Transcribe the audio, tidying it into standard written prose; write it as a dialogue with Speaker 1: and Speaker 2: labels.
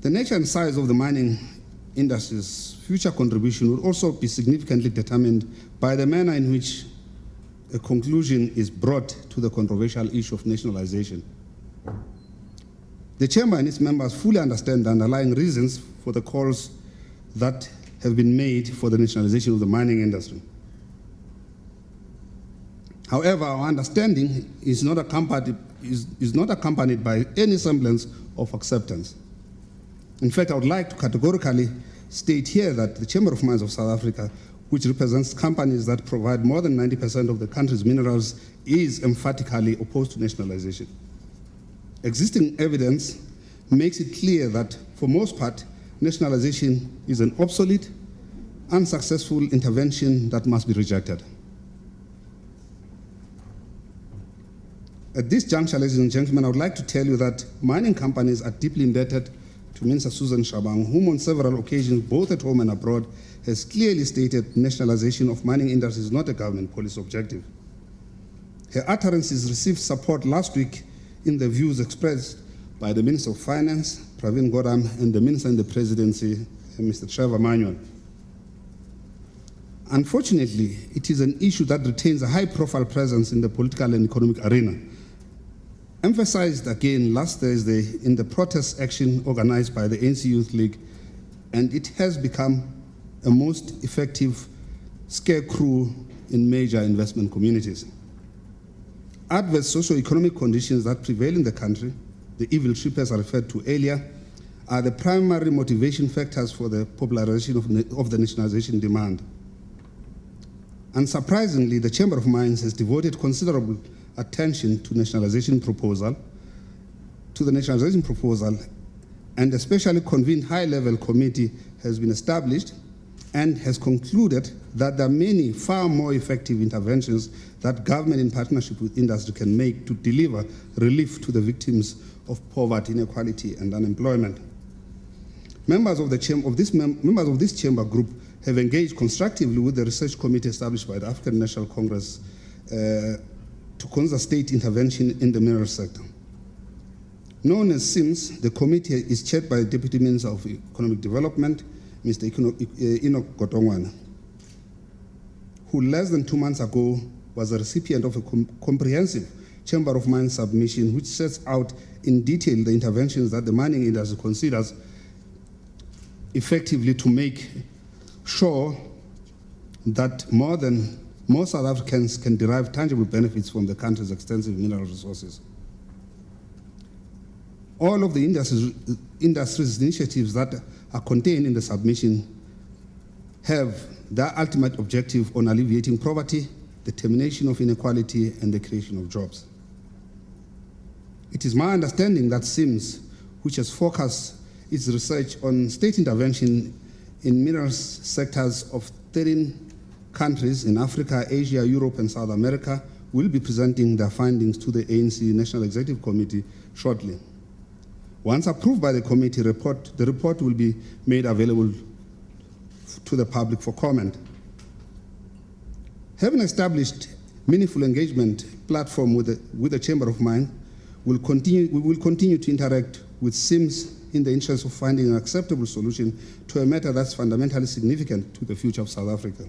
Speaker 1: The nature and size of the mining industry's future contribution will also be significantly determined by the manner in which a conclusion is brought to the controversial issue of nationalization. The Chamber and its members fully understand the underlying reasons for the calls that have been made for the nationalization of the mining industry. However, our understanding is not accompanied by any semblance of acceptance. In fact, I would like to categorically state here that the Chamber of Mines of South Africa, which represents companies that provide more than 90% of the country's minerals, is emphatically opposed to nationalization. Existing evidence makes it clear that, for most part, nationalization is an obsolete, unsuccessful intervention that must be rejected. At this juncture, ladies and gentlemen, I would like to tell you that mining companies are deeply indebted to Minister Susan Shabang, whom on several occasions, both at home and abroad, has clearly stated nationalization of mining industry is not a government policy objective. Her utterances received support last week in the views expressed by the Minister of Finance, Pravin Gordhan, and the Minister in the Presidency, Mr. Trevor Manuel. Unfortunately, it is an issue that retains a high-profile presence in the political and economic arena, emphasized again last Thursday in the protest action organized by the ANC Youth League, and it has become a most effective scarecrow in major investment communities. Adverse socio-economic conditions that prevail in the country, the evil trippers I referred to earlier, are the primary motivation factors for the popularization of the nationalization demand. Unsurprisingly, the Chamber of Mines has devoted considerable attention to the nationalization proposal, and a specially convened high-level committee has been established and has concluded that there are many far more effective interventions that government in partnership with industry can make to deliver relief to the victims of poverty, inequality, and unemployment. Members of this chamber group have engaged constructively with the research committee established by the African National Congress to consider state intervention in the mineral sector. Known as CIMS, the committee is chaired by the Deputy Minister of Economic Development, Mr. Enoch Gotongwana, who less than 2 months ago was a recipient of a comprehensive Chamber of Mines submission which sets out in detail the interventions that the mining industry considers effectively to make sure that more South Africans can derive tangible benefits from the country's extensive mineral resources. All of the industry's initiatives that are contained in the submission have their ultimate objective on alleviating poverty, the termination of inequality, and the creation of jobs. It is my understanding that CIMS, which has focused its research on state intervention in minerals sectors of 13 countries in Africa, Asia, Europe, and South America, will be presenting their findings to the ANC National Executive Committee shortly. Once approved by the committee, the report will be made available to the public for comment. Having established meaningful engagement platform with the Chamber of Mines, we will continue to interact with CIMS in the interest of finding an acceptable solution to a matter that's fundamentally significant to the future of South Africa.